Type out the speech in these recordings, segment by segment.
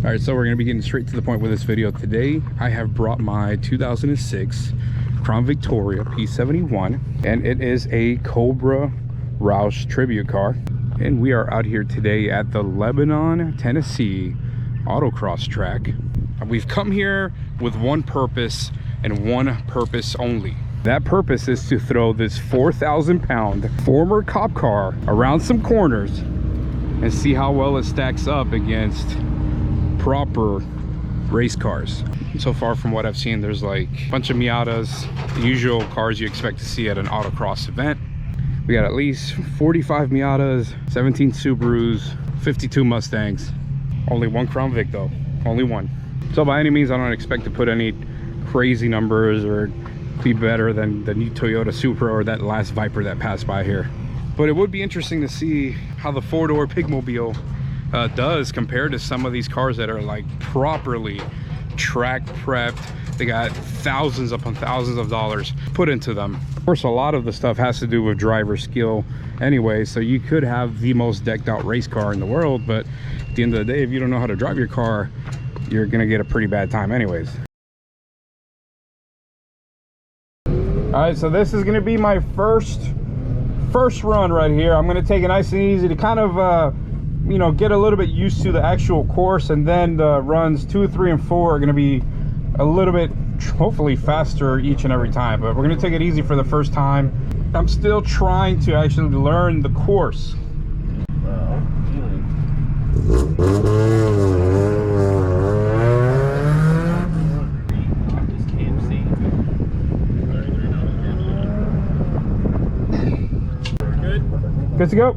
All right, so we're gonna be getting straight to the point with this video. Today, I have brought my 2006 Crown Victoria P71, and it is a Cobra Roush tribute car. And we are out here today at the Lebanon, Tennessee Autocross track. We've come here with one purpose and one purpose only. That purpose is to throw this 4,000-pound former cop car around some corners and see how well it stacks up against proper race cars. So far from what I've seen, there's like a bunch of Miatas, the usual cars you expect to see at an autocross event. We got at least 45 Miatas, 17 Subarus, 52 Mustangs. Only one Crown Vic though, only one. So by any means, I don't expect to put any crazy numbers or be better than the new Toyota Supra or that last Viper that passed by here. But it would be interesting to see how the four-door Pigmobile does compared to some of these cars that are like properly track prepped. They got thousands upon thousands of dollars put into them. Of course, a lot of the stuff has to do with driver skill anyway, so you could have the most decked out race car in the world, but at the end of the day, if you don't know how to drive your car, you're gonna get a pretty bad time anyways. All right, so this is gonna be my first run right here. I'm gonna take it nice and easy to kind of you know, get a little bit used to the actual course, and then the runs 2, 3, and 4 are going to be a little bit hopefully faster each and every time, but we're going to take it easy for the first time. I'm still trying to actually learn the course. Good to go.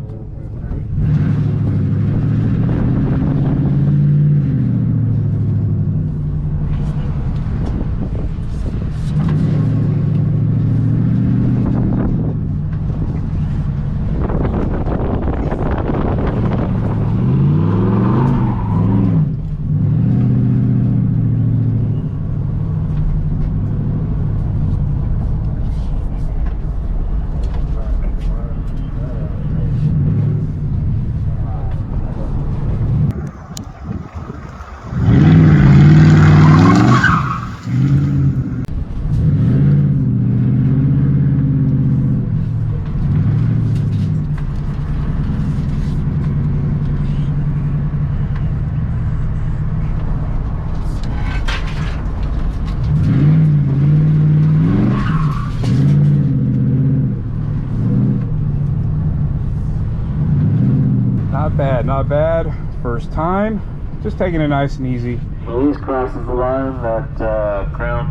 Not bad. First time. Just taking it nice and easy. Police crosses the line that Crown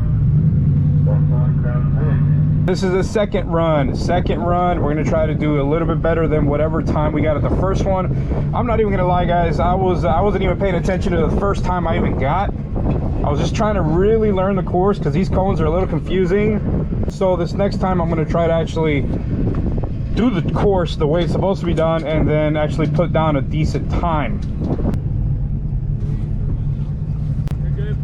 Vic. This is the second run. We're going to try to do a little bit better than whatever time we got at the first one. I'm not even going to lie, guys. I wasn't even paying attention to the first time I even got. I was just trying to really learn the course because these cones are a little confusing. So this next time I'm going to try to actually do the course the way it's supposed to be done, and then actually put down a decent time. You're good.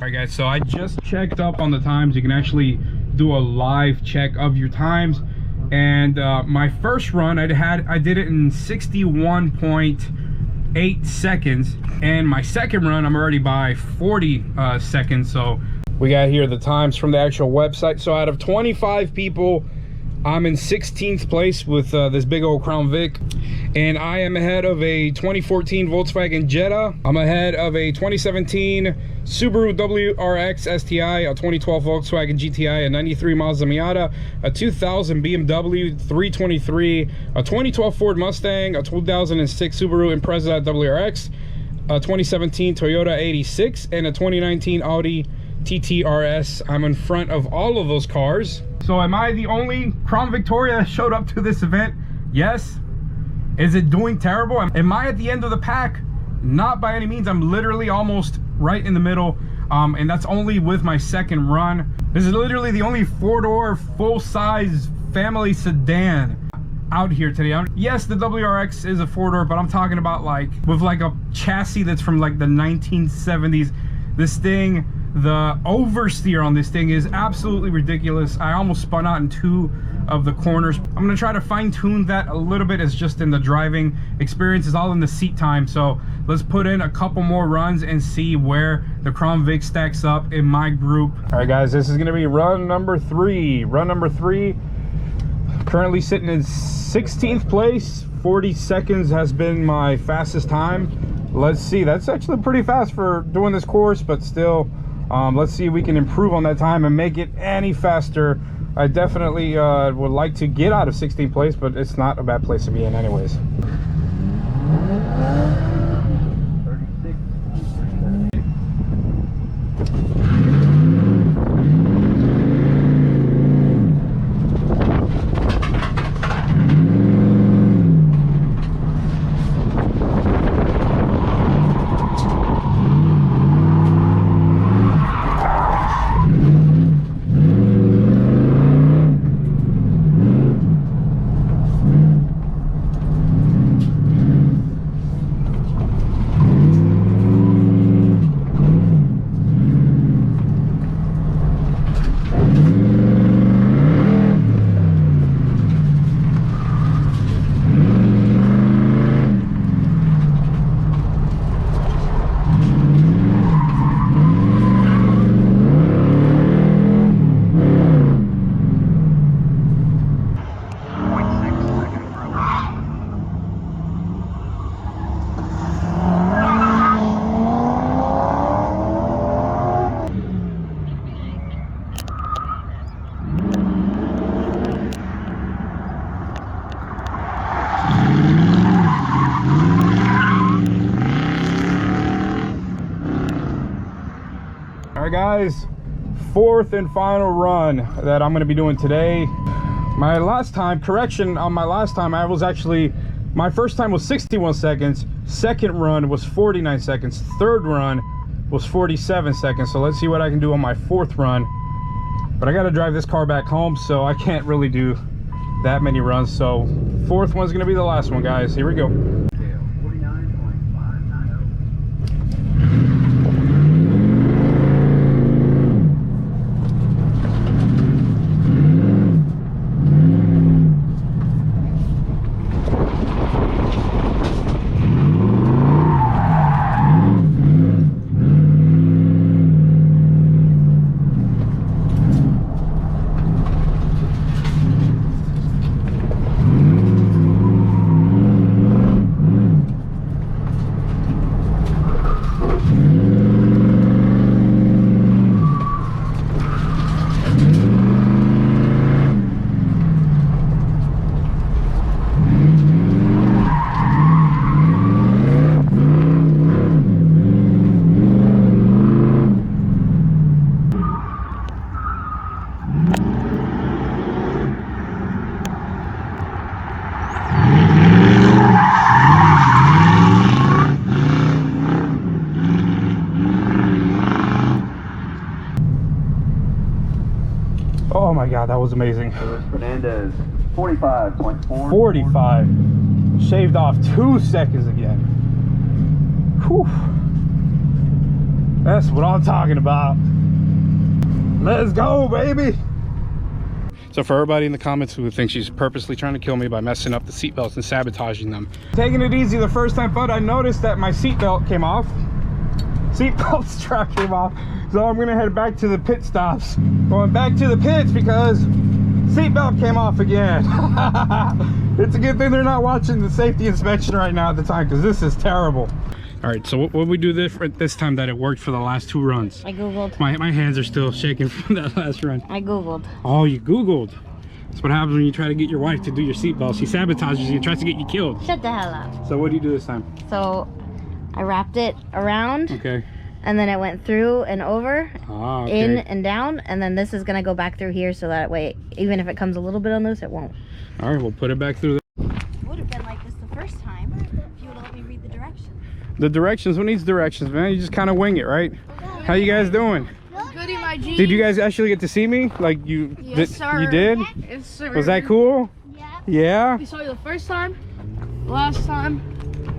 Alright guys, so I just checked up on the times. You can actually do a live check of your times. And my first run, I did it in 61.8 seconds, and my second run, I'm already by 40 seconds. So we got here the times from the actual website. So out of 25 people, I'm in 16th place with this big old Crown Vic, and I am ahead of a 2014 Volkswagen Jetta. I'm ahead of a 2017 Subaru WRX STI, a 2012 Volkswagen GTI, a 93 Mazda Miata, a 2000 BMW 323, a 2012 Ford Mustang, a 2006 Subaru Impreza WRX, a 2017 Toyota 86, and a 2019 Audi TT-RS. I'm in front of all of those cars. So am I the only Crown Victoria that showed up to this event? Yes. Is it doing terrible? Am I at the end of the pack? Not by any means. I'm literally almost right in the middle, and that's only with my second run. This is literally the only four-door, full-size family sedan out here today. Yes, the WRX is a four-door, but I'm talking about like with like a chassis that's from like the 1970s. This thing, the oversteer on this thing is absolutely ridiculous. I almost spun out in two of the corners. I'm gonna try to fine tune that a little bit. It's just in the driving experience, is all in the seat time. So let's put in a couple more runs and see where the Crown Vic stacks up in my group. All right, guys, this is gonna be run number 3. Run number 3, currently sitting in 16th place. 40 seconds has been my fastest time. Let's see, that's actually pretty fast for doing this course, but still, let's see if we can improve on that time and make it any faster. I definitely would like to get out of 16th place, but it's not a bad place to be in anyways. Guys, 4th and final run that I'm going to be doing today. My last time, correction on my last time, I was actually, my first time was 61 seconds, second run was 49 seconds, third run was 47 seconds. So let's see what I can do on my 4th run, but I got to drive this car back home, so I can't really do that many runs. So 4th one's going to be the last one, guys. Here we go. Oh my God, that was amazing. Fernandez, 45.4. 45. Shaved off 2 seconds again. Whew. That's what I'm talking about. Let's go, baby. So for everybody in the comments who thinks she's purposely trying to kill me by messing up the seatbelts and sabotaging them. Taking it easy the first time, but I noticed that my seatbelt came off. Seatbelt strap came off. So I'm gonna head back to the pit stops. Going back to the pits because seatbelt came off again. It's a good thing they're not watching the safety inspection right now at the time, because this is terrible. All right, so what we do this time that it worked for the last 2 runs? I Googled. My hands are still shaking from that last run. I Googled. Oh, you Googled. That's what happens when you try to get your wife to do your seatbelt. She sabotages you and tries to get you killed. Shut the hell up. So what do you do this time? So I wrapped it around. Okay. And then it went through and over, okay. in and down, and then this is gonna go back through here, so that way, even if it comes a little bit unloose, it won't. All right, we'll put it back through there. It would have been like this the first time if you would have let me read the directions. The directions? Who needs directions, man? You just kind of wing it, right? How you guys doing? Goody, my G. Did you guys actually get to see me? Like you? Yes, sir. You did? Yes, sir. Was that cool? Yeah. Yeah. We saw you the first time, last time,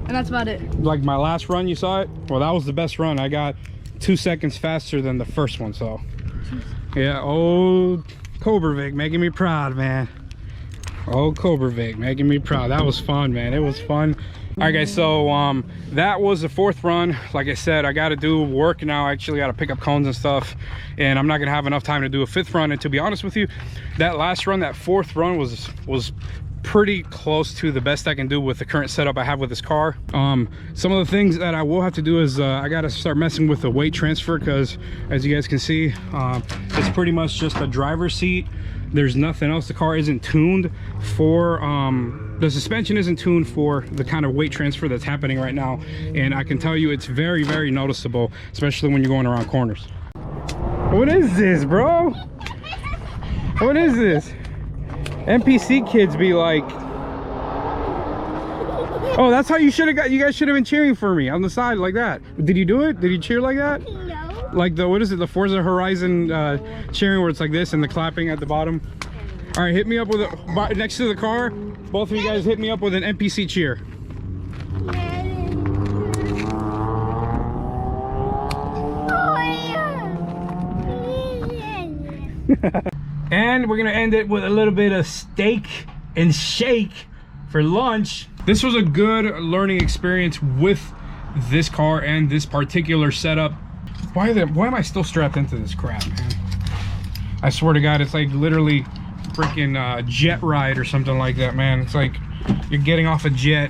and that's about it. Like my last run, you saw it? Well, that was the best run. I got 2 seconds faster than the first one, so yeah. Old Cobra Vic making me proud, man. Old Cobra Vic making me proud. That was fun, man. It was fun. All right, guys, so that was the 4th run. Like I said, I got to do work now. I actually got to pick up cones and stuff, and I'm not gonna have enough time to do a 5th run. And to be honest with you, that last run, that 4th run was pretty close to the best I can do with the current setup I have with this car. Some of the things that I will have to do is I got to start messing with the weight transfer, because as you guys can see, it's pretty much just a driver's seat. There's nothing else. The car isn't tuned for the suspension isn't tuned for the kind of weight transfer that's happening right now, and I can tell you it's very, very noticeable, especially when you're going around corners. What is this, bro? What is this? NPC kids be like, oh, that's how you should have got. You guys should have been cheering for me on the side like that. Did you do it? Did you cheer like that? No. Like the, what is it, the Forza Horizon cheering, where it's like this and the clapping at the bottom? All right, hit me up with a, next to the car, both of you guys hit me up with an NPC cheer. And we're gonna end it with a little bit of steak and shake for lunch. This was a good learning experience with this car and this particular setup. Why am I still strapped into this crap, man? I swear to God, it's like literally freaking jet ride or something like that, man. It's like you're getting off a jet.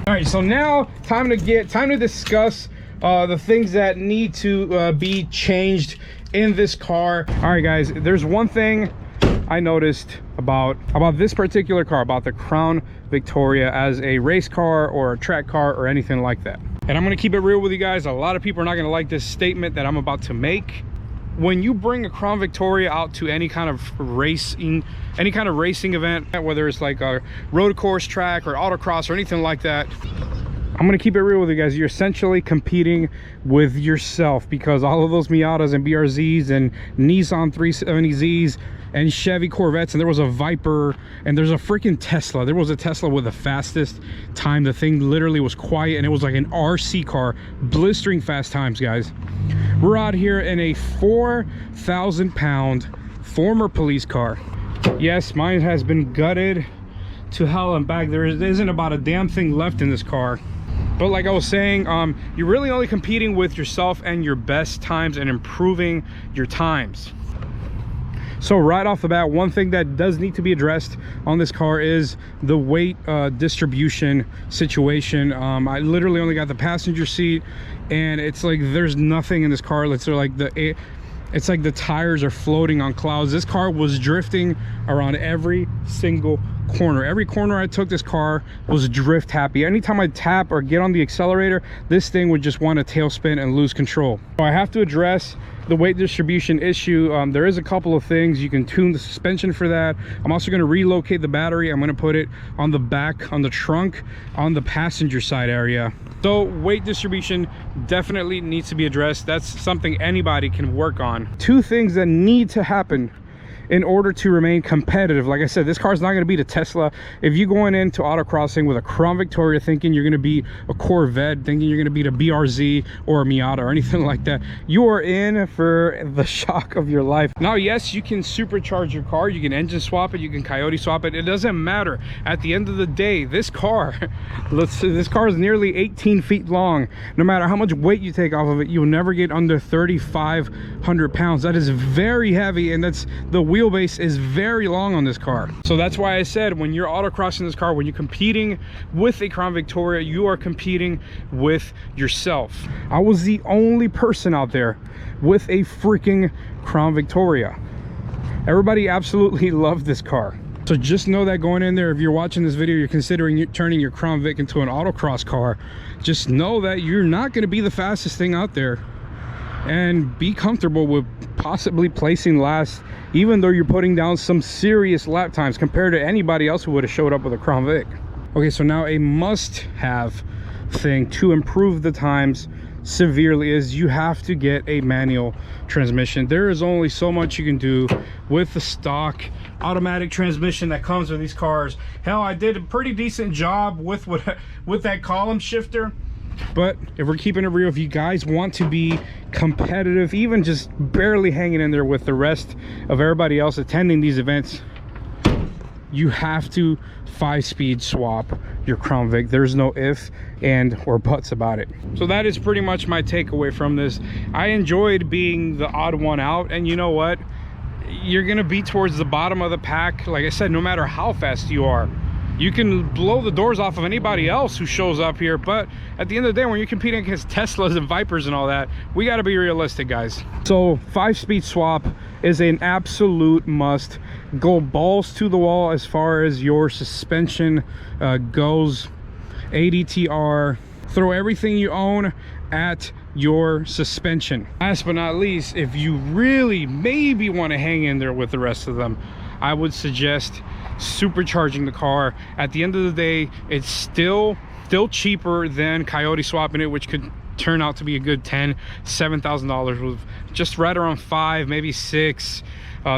All right, so now time to discuss the things that need to be changed in this car. All right, guys, there's one thing I noticed about this particular car, about the Crown Victoria as a race car or a track car or anything like that. And I'm gonna keep it real with you guys. A lot of people are not gonna like this statement that I'm about to make. When you bring a Crown Victoria out to any kind of racing event, whether it's like a road course track or autocross or anything like that, I'm gonna keep it real with you guys. You're essentially competing with yourself, because all of those Miatas and BRZs and Nissan 370Zs and Chevy Corvettes, and there was a Viper, and there's a freaking Tesla. There was a Tesla with the fastest time. The thing literally was quiet, and it was like an RC car, blistering fast times, guys. We're out here in a 4,000-pound former police car. Yes, mine has been gutted to hell and back. There isn't about a damn thing left in this car. But like I was saying, you're really only competing with yourself and your best times and improving your times. So right off the bat, one thing that does need to be addressed on this car is the weight distribution situation. I literally only got the passenger seat, and it's like there's nothing in this car. It's like the tires are floating on clouds. This car was drifting around every single corner. Every corner I took, this car was drift happy. Anytime I tap or get on the accelerator, this thing would just want to tailspin and lose control. So I have to address the weight distribution issue. There is a couple of things. You can tune the suspension for that. I'm also going to relocate the battery. I'm going to put it on the back, on the trunk, on the passenger side area. So weight distribution definitely needs to be addressed. That's something anybody can work on. Two things that need to happen in order to remain competitive. Like I said, this car is not going to beat a Tesla. If you're going into autocrossing with a Crown Victoria thinking you're going to beat a Corvette, thinking you're going to beat a BRZ or a Miata or anything like that, you are in for the shock of your life. Now, yes, you can supercharge your car, you can engine swap it, you can coyote swap it. It doesn't matter. At the end of the day, this car, this car is nearly 18 feet long. No matter how much weight you take off of it, you'll never get under 3,500 pounds. That is very heavy, and that's the wheelbase is very long on this car. So that's why I said, when you're autocrossing this car, when you're competing with a Crown Victoria, you are competing with yourself. I was the only person out there with a freaking Crown Victoria. Everybody absolutely loved this car. So just know that going in there, if you're watching this video, you're considering turning your Crown Vic into an autocross car, just know that you're not going to be the fastest thing out there, and be comfortable with possibly placing last, even though you're putting down some serious lap times compared to anybody else who would have showed up with a Crown Vic. Okay, so now a must-have thing to improve the times severely is you have to get a manual transmission. There is only so much you can do with the stock automatic transmission that comes with these cars. Hell, I did a pretty decent job with that column shifter, but if we're keeping it real, if you guys want to be competitive, even just barely hanging in there with the rest of everybody else attending these events, you have to 5-speed swap your Crown Vic. There's no if and or buts about it. So that is pretty much my takeaway from this. I enjoyed being the odd one out, and you know what, you're gonna be towards the bottom of the pack. Like I said, no matter how fast you are, you can blow the doors off of anybody else who shows up here, but at the end of the day, when you're competing against Teslas and Vipers and all that, we got to be realistic, guys. So 5-speed swap is an absolute must. Go balls to the wall as far as your suspension goes. ADTR, throw everything you own at your suspension. Last but not least, if you really maybe want to hang in there with the rest of them, I would suggest supercharging the car. At the end of the day, it's still cheaper than coyote swapping it, which could turn out to be a good $7,000 with just right around 5, maybe 6,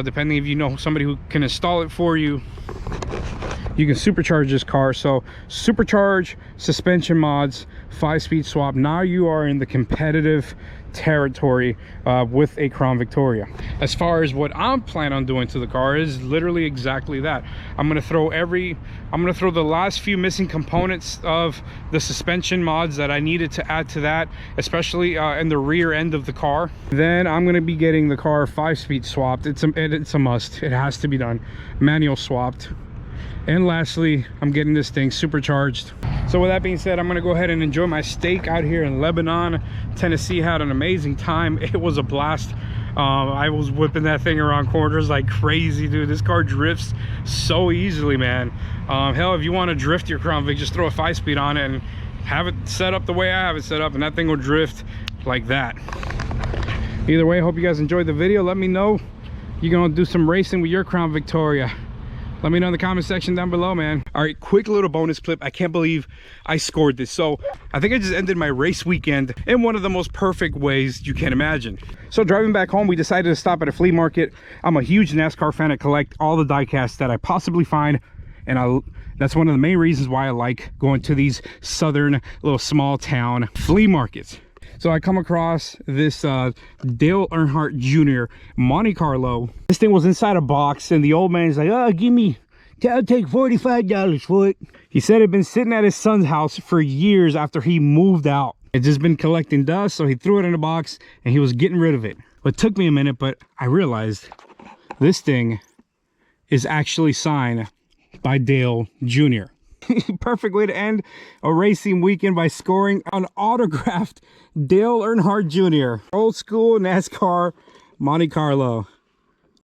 depending if you know somebody who can install it for you. You can supercharge this car. So supercharge, suspension mods, 5-speed swap. Now you are in the competitive territory with a Crown Victoria. As far as what I'm planning on doing to the car is literally exactly that. I'm gonna throw the last few missing components of the suspension mods that I needed to add to that, especially in the rear end of the car. Then I'm gonna be getting the car 5-speed swapped. It's a must. It has to be done. Manual swapped. And lastly, I'm getting this thing supercharged. So with that being said, I'm gonna go ahead and enjoy my steak out here in Lebanon, Tennessee. Had an amazing time. It was a blast. I was whipping that thing around corners like crazy, dude. This car drifts so easily, man. Hell, if you want to drift your Crown Vic, just throw a 5-speed on it and have it set up the way I have it set up, and that thing will drift like that. Either way, I hope you guys enjoyed the video. Let me know you're gonna do some racing with your Crown Victoria. Let me know in the comment section down below, man. All right, quick little bonus clip. I can't believe I scored this. So I think I just ended my race weekend in one of the most perfect ways you can imagine. So driving back home, we decided to stop at a flea market. I'm a huge NASCAR fan. I collect all the die casts that I possibly find, and that's one of the main reasons why I like going to these southern little small town flea markets. So I come across this Dale Earnhardt Jr. Monte Carlo. This thing was inside a box, and the old man's like, "Oh, I'll take $45 for it." He said it had been sitting at his son's house for years after he moved out. It's just been collecting dust, so he threw it in a box and he was getting rid of it. It took me a minute, but I realized this thing is actually signed by Dale Jr. Perfect way to end a racing weekend by scoring an autographed Dale Earnhardt Jr. Old school NASCAR Monte Carlo.